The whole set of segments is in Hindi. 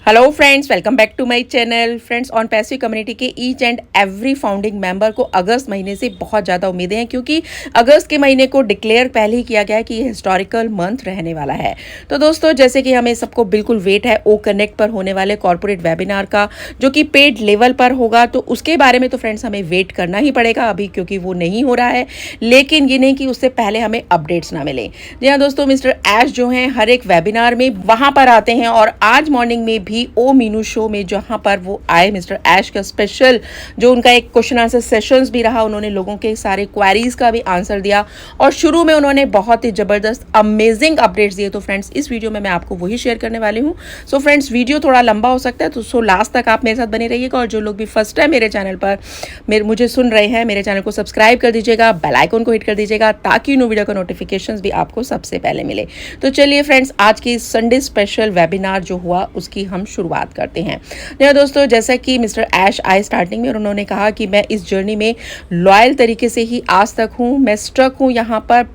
Hello friends, welcome back to my channel. Friends, on passive community के each and every founding member को अगस्त महीने से बहुत ज़्यादा उम्मीदें हैं, क्योंकि अगस्त के महीने को डिक्लेयर पहले ही किया गया है कि ये हिस्टोरिकल मंथ रहने वाला है। तो दोस्तों, जैसे कि हमें सबको बिल्कुल वेट है ओ कनेक्ट पर होने वाले कॉर्पोरेट वेबिनार का, जो कि पेड लेवल पर होगा, तो उसके बारे में तो फ्रेंड्स हमें वेट करना ही पड़ेगा अभी, क्योंकि वो नहीं हो रहा है। लेकिन ये नहीं कि उससे पहले हमें अपडेट्स ना मिले। जी हाँ दोस्तों, मिस्टर ऐश जो हैं हर एक वेबिनार में वहाँ पर आते हैं, और आज मॉर्निंग में भी ओ मीनू शो में जहां पर वो आए, मिस्टर ऐश का स्पेशल जो उनका एक क्वेश्चन आंसर सेशंस भी रहा, उन्होंने लोगों के सारे क्वेरीज का भी आंसर दिया, और शुरू में उन्होंने बहुत ही जबरदस्त अमेजिंग अपडेट्स दिए। तो फ्रेंड्स, इस वीडियो में मैं आपको वही शेयर करने वाली हूँ। सो फ्रेंड्स, वीडियो थोड़ा लंबा हो सकता है, तो लास्ट तक आप मेरे साथ बने रहिएगा। और जो लोग भी फर्स्ट टाइम मेरे चैनल पर मुझे सुन रहे हैं, मेरे चैनल को सब्सक्राइब कर दीजिएगा, बेल आइकन को हिट कर दीजिएगा, ताकि न्यू वीडियो का नोटिफिकेशन भी आपको सबसे पहले मिले। तो चलिए फ्रेंड्स, आज की संडे स्पेशल वेबिनार जो हुआ उसकी हम शुरुआत करते हैं। दोस्तों, जैसा कि मिस्टर ऐश आए स्टार्टिंग में, और उन्होंने कहा कि मैं इस जर्नी में लॉयल तरीके से ही आज तक हूँ, मैं स्ट्रक हूँ यहाँ पर,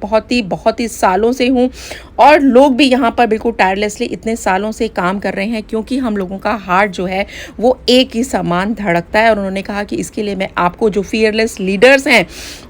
बहुत ही सालों से हूँ, और लोग भी यहाँ पर बिल्कुल टायरलेसली इतने सालों से काम कर रहे हैं, क्योंकि हम लोगों का हार्ट जो है वो एक ही समान धड़कता है। और उन्होंने कहा कि इसके लिए मैं आपको जो फियरलेस लीडर्स हैं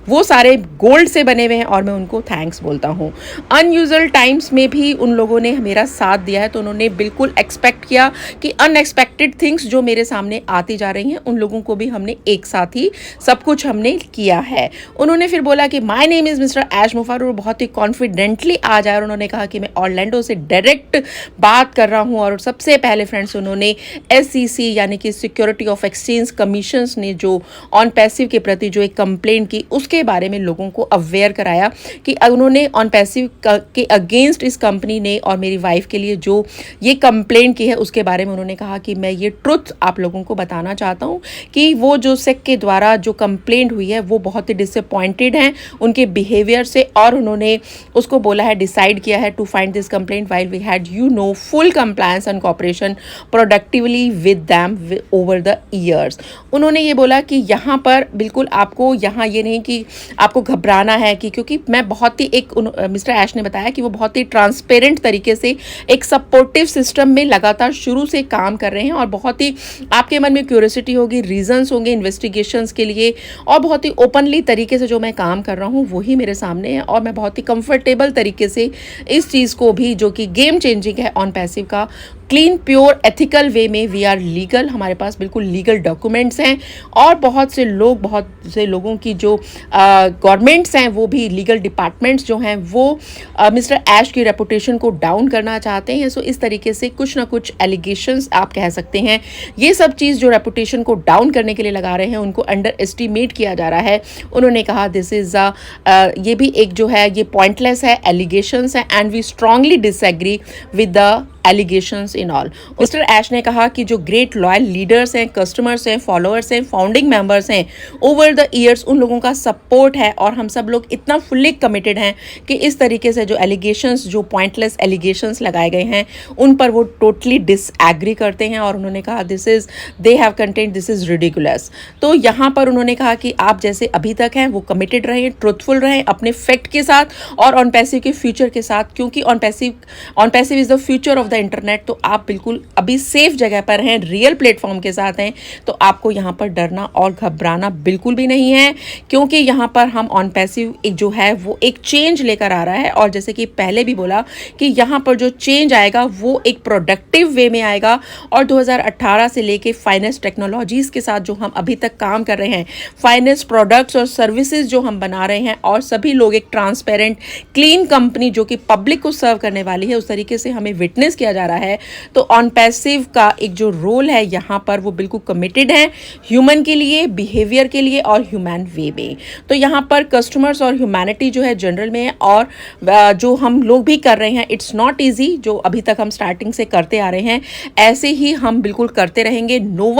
वो सारे गोल्ड से बने हुए हैं, और मैं उनको थैंक्स बोलता हूँ। अनयूजुअल टाइम्स में भी उन लोगों ने मेरा साथ दिया है, तो उन्होंने बिल्कुल एक्सपेक्ट किया कि अनएक्सपेक्टेड थिंग्स जो मेरे सामने आती जा रही हैं, उन लोगों को भी हमने एक साथ ही सब कुछ हमने किया है। उन्होंने फिर बोला कि माय नेम इज़ मिस्टर ऐश मुफार, और बहुत ही कॉन्फिडेंटली आ जाए। और उन्होंने कहा कि मैं ऑरलैंडो से डायरेक्ट बात कर रहा हूँ। और सबसे पहले फ्रेंड्स, उन्होंने SEC यानी कि सिक्योरिटी ऑफ एक्सचेंज कमीशन ने जो ऑन पैसिव के प्रति जो एक कंप्लेंट की, उसके बारे में लोगों को अवेयर कराया कि उन्होंने ऑन पैसिव के अगेंस्ट इस कंपनी ने और मेरी वाइफ के लिए जो ये कंप्लेंट की है, उसके बारे में उन्होंने कहा कि मैं ये ट्रुथ आप लोगों को बताना चाहता हूँ कि वो जो सेक के द्वारा जो कंप्लेंट हुई है वो बहुत ही डिसअपॉइंटेड हैं उनके बिहेवियर से। और उन्होंने उसको बोला है, डिसाइड किया है to find this complaint while we had full compliance and cooperation productively with them over the years. उन्होंने ये बोला कि यहाँ पर बिल्कुल आपको यहाँ ये नहीं कि आपको घबराना है, कि क्योंकि मैं बहुत ही मिस्टर ऐश ने बताया कि वो बहुत ही ट्रांसपेरेंट तरीके से एक सपोर्टिव सिस्टम में लगातार शुरू से काम कर रहे हैं, और बहुत ही आपके मन में क्यूरियोसिटी होगी, रीजंस होंगे इन्वेस्टिगेशंस के लिए, और बहुत ही ओपनली तरीके से जो मैं काम कर रहा हूँ वही मेरे सामने है। और मैं बहुत ही कंफर्टेबल तरीके से इस चीज़ को भी, जो कि गेम चेंजिंग है ऑन पैसिव का, क्लीन प्योर एथिकल वे में वी आर लीगल, हमारे पास बिल्कुल लीगल डॉक्यूमेंट्स हैं, और बहुत से लोगों की जो गवर्नमेंट्स हैं, वो भी लीगल डिपार्टमेंट्स जो हैं वो मिस्टर ऐश की रेपुटेशन को डाउन करना चाहते हैं। सो इस तरीके से कुछ ना कुछ एलिगेशंस आप कह सकते हैं, ये सब चीज़ जो रेपुटेशन को डाउन करने के लिए लगा रहे हैं, उनको अंडर एस्टिमेट किया जा रहा है। उन्होंने कहा दिस इज़ ये भी एक जो है ये पॉइंटलेस है, एलिगेशंस है, and we strongly disagree with the allegations in all. Mister Ash ने कहा कि जो ग्रेट लॉयल लीडर्स हैं, कस्टमर्स हैं, फॉलोअर्स हैं, फाउंडिंग मेंबर्स हैं ओवर द ईयर्स, उन लोगों का सपोर्ट है, और हम सब लोग इतना फुल्ली कमिटेड हैं कि इस तरीके से जो एलिगेशंस, जो पॉइंटलेस एलिगेशंस लगाए गए हैं, उन पर वो टोटली डिसएग्री करते हैं। और उन्होंने कहा they have content, this is ridiculous. तो यहाँ पर उन्होंने कहा कि आप जैसे अभी तक हैं वो कमिटेड रहें, ट्रुथफुल रहें अपने फैक्ट के साथ और ऑन पैसिव के फ्यूचर के साथ, क्योंकि on passive is the future of the internet. तो आप बिल्कुल अभी सेफ जगह पर हैं, रियल प्लेटफॉर्म के साथ हैं, तो आपको यहाँ पर डरना और घबराना बिल्कुल भी नहीं है, क्योंकि यहाँ पर हम ऑन पैसिव जो है वो एक चेंज लेकर आ रहा है। और जैसे कि पहले भी बोला कि यहाँ पर जो चेंज आएगा वो एक प्रोडक्टिव वे में आएगा, और 2018 से लेके फाइनेंस टेक्नोलॉजीज के साथ जो हम अभी तक काम कर रहे हैं, फाइनेंस प्रोडक्ट्स और सर्विसेज जो हम बना रहे हैं, और सभी लोग एक ट्रांसपेरेंट क्लीन कंपनी जो कि पब्लिक को सर्व करने वाली है, उस तरीके से हमें विटनेस किया जा रहा है। तो ऑन पैसिव का एक जो रोल है यहाँ पर वो बिल्कुल कमिटेड है ह्यूमन के लिए, बिहेवियर के लिए और ह्यूमन वे में। तो यहाँ पर कस्टमर्स और ह्यूमैनिटी जो है जनरल में, और जो हम लोग भी कर रहे हैं, इट्स नॉट ईजी, जो अभी तक हम स्टार्टिंग से करते आ रहे हैं ऐसे ही हम बिल्कुल करते रहेंगे। No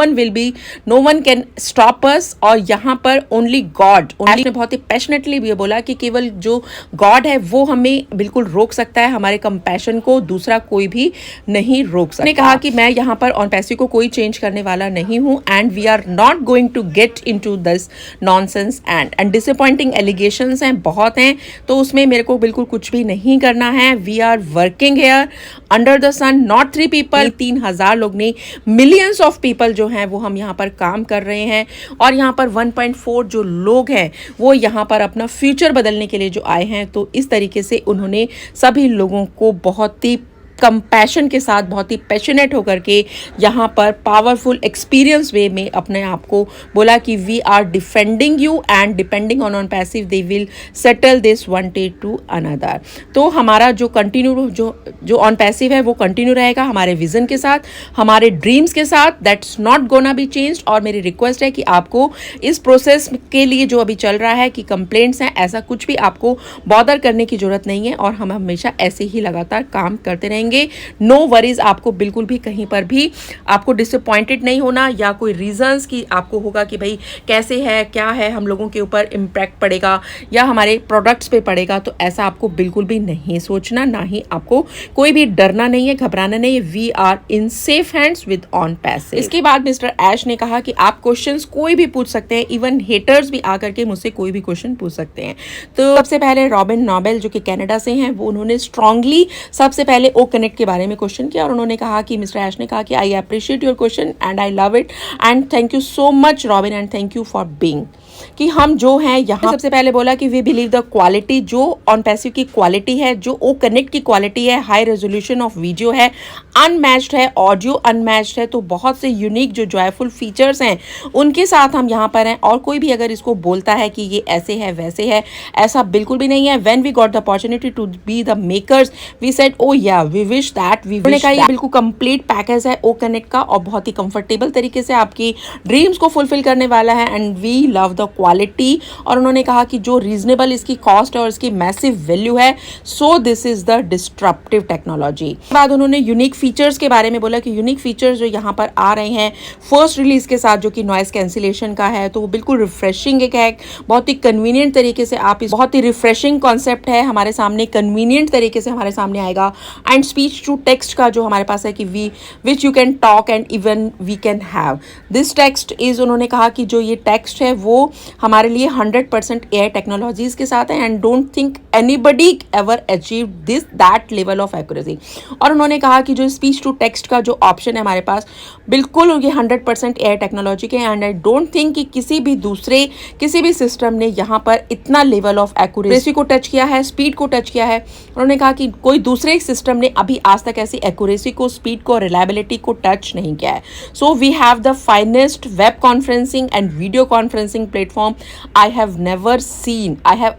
one can stop us. और यहाँ पर ओनली गॉड, ने बहुत ही पैशनेटली भी बोला कि केवल जो गॉड है वो हमें बिल्कुल रोक सकता है, हमारे कंपैशन को दूसरा कोई भी नहीं रोक सकता। कहा कि मैं यहाँ पर ऑन पैसिव को कोई चेंज करने वाला नहीं हूँ and we are not going to get into this nonsense and disappointing allegations हैं, बहुत हैं, तो उसमें मेरे को बिल्कुल कुछ भी नहीं करना है। We are working here under the sun, not 3 people, 3,000 लोग नहीं, मिलियंस ऑफ पीपल जो हैं वो हम यहाँ पर काम कर रहे हैं और यहाँ पर 1.4 जो लोग हैं वो यहाँ पर अपना फ्यूचर बदलने के लिए जो आए हैं। तो इस तरीके से उन्होंने सभी लोगों को बहुत ही कंपैशन के साथ, बहुत ही पैशनेट होकर के यहाँ पर पावरफुल एक्सपीरियंस वे में अपने आप को बोला कि we are defending you and depending on passive they will settle this one day to another. तो हमारा जो कंटिन्यू जो ऑन पैसिव है वो कंटिन्यू रहेगा हमारे विजन के साथ, हमारे ड्रीम्स के साथ, that's not gonna be changed. और मेरी रिक्वेस्ट है कि आपको इस प्रोसेस के लिए जो अभी चल रहा है कि कंप्लेंट्स हैं, ऐसा कुछ भी आपको बॉदर करने की जरूरत नहीं है और हम हमेशा ऐसे ही लगातार काम करते रहेंगे। नो वरीज, आपको बिल्कुल भी कहीं पर भी आपको डिसअपॉइंटेड नहीं होना या कोई रीजंस कि आपको होगा कि भाई कैसे है, क्या है, हम लोगों के ऊपर इम्पैक्ट पड़ेगा या हमारे प्रोडक्ट्स पे पड़ेगा, तो ऐसा आपको बिल्कुल भी नहीं सोचना, ना ही आपको कोई भी डरना नहीं है, घबराना नहीं है। We are in safe hands with on passive. इसके बाद मिस्टर ऐश ने कहा कि आप क्वेश्चंस कोई भी पूछ सकते हैं, इवन हेटर्स भी आकर के मुझसे कोई भी क्वेश्चन पूछ सकते हैं। तो सबसे पहले रॉबिन नोबेल जो कि कनाडा से हैं, वो उन्होंने स्ट्रांगली सबसे पहले ओ कनेक्ट के बारे में क्वेश्चन किया और उन्होंने कहा कि मिस्टर ऐश ने कहा कि I appreciate your question and I love it and thank you so much robin and thank you for being, कि हम जो हैं यहाँ सबसे पहले बोला कि वी बिलीव द क्वालिटी जो ऑन पैसिव की क्वालिटी है, जो ओ कनेक्ट की क्वालिटी है, हाई रेजोल्यूशन ऑफ वीडियो है, अनमैच्ड है, ऑडियो अनमैच्ड है, तो बहुत से यूनिक जो जॉयफुल फीचर्स हैं उनके साथ हम यहाँ पर हैं। और कोई भी अगर इसको बोलता है कि ये ऐसे है वैसे है, ऐसा बिल्कुल भी नहीं है। When we got the opportunity to be the makers we said oh yeah we wish that we wish that. ये बिल्कुल कंप्लीट पैकेज है ओ कनेक्ट का और बहुत ही कंफर्टेबल तरीके से आपकी ड्रीम्स को फुलफिल करने वाला है and we love the quality. और उन्होंने कहा कि जो रीजनेबल इसकी कॉस्ट है और इसकी मैसिव वैल्यू है, so this is the disruptive technology. बाद उन्होंने यूनिक फीचर्स के बारे में बोला कि यूनिक फीचर्स जो यहाँ पर आ रहे हैं फर्स्ट रिलीज के साथ, जो कि नॉइस कैंसिलेशन का है, तो वो बिल्कुल रिफ्रेशिंग एक है, बहुत ही कन्वीनियंट तरीके से आप इस बहुत ही रिफ्रेशिंग कॉन्सेप्ट है हमारे सामने, कन्वीनियंट तरीके से हमारे सामने आएगा। एंड स्पीच टू टेक्स्ट का जो हमारे पास है कि we which you can talk and even we can have this text is, उन्होंने कहा कि जो ये टेक्स्ट है वो हमारे लिए 100% एआई टेक्नोलॉजीज के साथ है and don't think anybody ever achieve this that level of accuracy. और उन्होंने कहा कि जो स्पीच टू टेक्स्ट का जो ऑप्शन है हमारे पास, बिल्कुल ये 100% एआई टेक्नोलॉजी के एंड आई डोंट थिंक कि किसी भी सिस्टम ने यहाँ पर इतना लेवल ऑफ एक्यूरेसी को टच किया है, स्पीड को टच किया है। उन्होंने कहा कि कोई दूसरे सिस्टम ने अभी आज तक ऐसी एक्यूरेसी को, स्पीड को, रिलायबिलिटी को टच नहीं किया है। So we have the finest web conferencing and video conferencing platform I have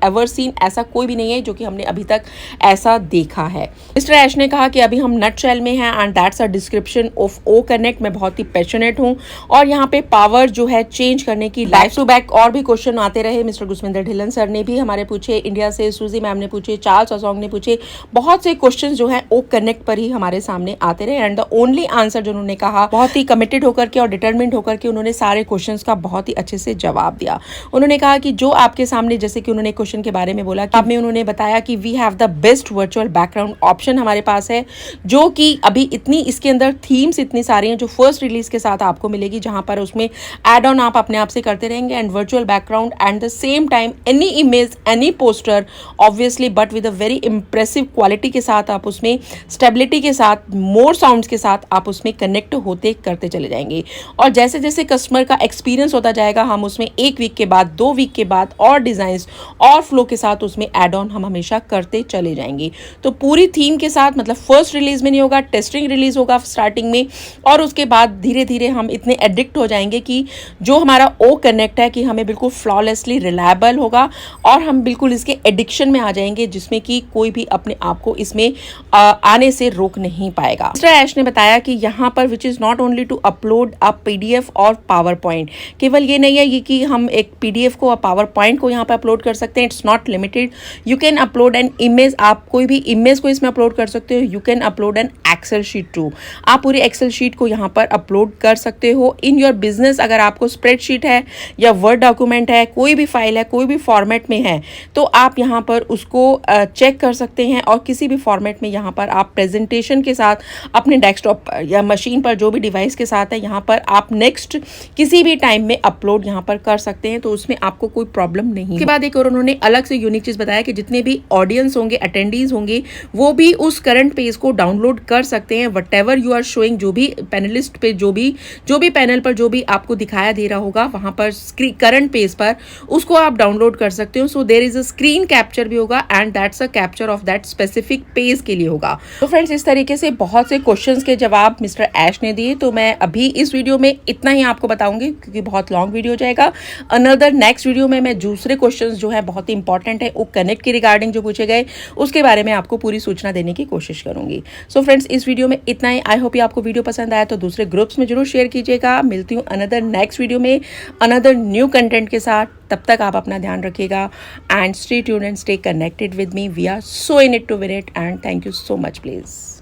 ever seen. ऐसा कोई भी नहीं है जो कि हमने अभी तक ऐसा देखा है। मिस्टर ऐश ने कहा कि अभी हम नटशेल में हैं and that's a description of O Connect. मैं बहुत ही पैशनेट हूँ और यहाँ पे पावर जो है चेंज करने की, लाइफ टू बैक और भी क्वेश्चन आते रहे। मिस्टर गुसविंदर ढिल्लन सर ने भी हमारे पूछे, इंडिया से सूजी मैम ने पूछे, चार्ल्स असोंग ने पूछे, बहुत से क्वेश्चन जो है ओ कनेक्ट पर ही हमारे सामने आते रहे एंड द ओनली आंसर जो उन्होंने कहा, बहुत ही कमिटेड होकर के और डिटरमिन्ड होकर के उन्होंने सारे क्वेश्चंस का बहुत ही अच्छे से जवाब दिया। उन्होंने कहा कि जो आपके सामने, जैसे कि उन्होंने क्वेश्चन के बारे में बोला कि में उन्होंने बताया कि we have the best virtual background option हमारे पास है, जो कि अभी इतनी इसके अंदर थीम्स इतनी सारी हैं जो फर्स्ट रिलीज के साथ आपको मिलेगी, जहां पर उसमें एड ऑन आप अपने आप से करते रहेंगे and virtual background and the same time any image, any poster obviously but with a very impressive quality के साथ आप उसमें स्टेबिलिटी के साथ, मोर साउंड्स के साथ आप उसमें कनेक्ट होते करते चले जाएंगे। और जैसे जैसे कस्टमर का एक्सपीरियंस होता जाएगा, हम उसमें 1 वीक के बाद, 2 वीक के बाद और डिजाइन्स और फ्लो के साथ उसमें एड ऑन हम हमेशा करते चले जाएंगे। तो पूरी थीम के साथ, मतलब फर्स्ट रिलीज में नहीं होगा, टेस्टिंग रिलीज होगा स्टार्टिंग में और उसके बाद धीरे धीरे हम इतने एडिक्ट हो जाएंगे कि जो हमारा ओ कनेक्ट है कि हमें बिल्कुल फ्लॉलेसली रिलायबल होगा और हम बिल्कुल इसके एडिक्शन में आ जाएंगे, जिसमें कि कोई भी अपने आप को इसमें आने से रोक नहीं पाएगा। मिस्टर ऐश ने बताया कि यहाँ पर which is not only to upload a PDF और पावर पॉइंट, केवल ये नहीं है ये कि हम एक पीडीएफ को और पावर पॉइंट को यहाँ पर अपलोड कर सकते हैं, it's not limited. You can upload an image, आप कोई भी इमेज को इसमें अपलोड कर सकते हो। You can upload an Excel sheet too, आप पूरी एक्सेल शीट को यहाँ पर अपलोड कर सकते हो इन योर बिजनेस। अगर आपको स्प्रेडशीट है या वर्ड डॉक्यूमेंट है, कोई भी फाइल है, कोई भी फॉर्मेट में है, तो आप यहाँ पर उसको चेक कर सकते हैं और किसी भी फॉर्मेट में यहाँ पर आप प्रेजेंटेशन के साथ अपने डेस्कटॉप पर या मशीन पर जो भी डिवाइस के साथ है यहाँ पर आप नेक्स्ट किसी भी टाइम में अपलोड यहाँ पर कर सकते हैं, तो उसमें आपको कोई प्रॉब्लम नहीं है। उसके बाद एक और उन्होंने अलग से यूनिक चीज़ बताया कि जितने भी ऑडियंस होंगे, अटेंडीज होंगे, वो भी उस करंट पेज को डाउनलोड कर सकते हैं। Whatever you are showing, जो भी पैनलिस्ट पे जो भी पैनल पर जो भी आपको दिखाया दे रहा होगा वहाँ पर करंट पेज पर, उसको आप डाउनलोड कर सकते हो। So there is a screen capture भी होगा and that's a capture of that specific page के लिए होगा। तो फ्रेंड्स, इस तरीके से बहुत से क्वेश्चंस के जवाब मिस्टर ऐश ने दिए। तो मैं अभी इस वीडियो में इतना ही आपको बताऊंगी क्योंकि बहुत लॉन्ग वीडियो हो जाएगा। अनदर नेक्स्ट वीडियो में मैं दूसरे क्वेश्चंस जो है बहुत ही इंपॉर्टेंट है, वो कनेक्ट के रिगार्डिंग जो पूछे गए उसके बारे में आपको पूरी सूचना देने की कोशिश करूंगी। सो फ्रेंड्स, इस वीडियो में इतना ही। आई होप ये आपको वीडियो पसंद आया तो दूसरे ग्रुप्स में जरूर शेयर कीजिएगा। मिलती हूँ अनदर नेक्स्ट वीडियो में अनदर न्यू कंटेंट के साथ। तब तक आप अपना ध्यान रखिएगा and stay tuned and stay connected with me. We are so in it to win it and thank you so much please.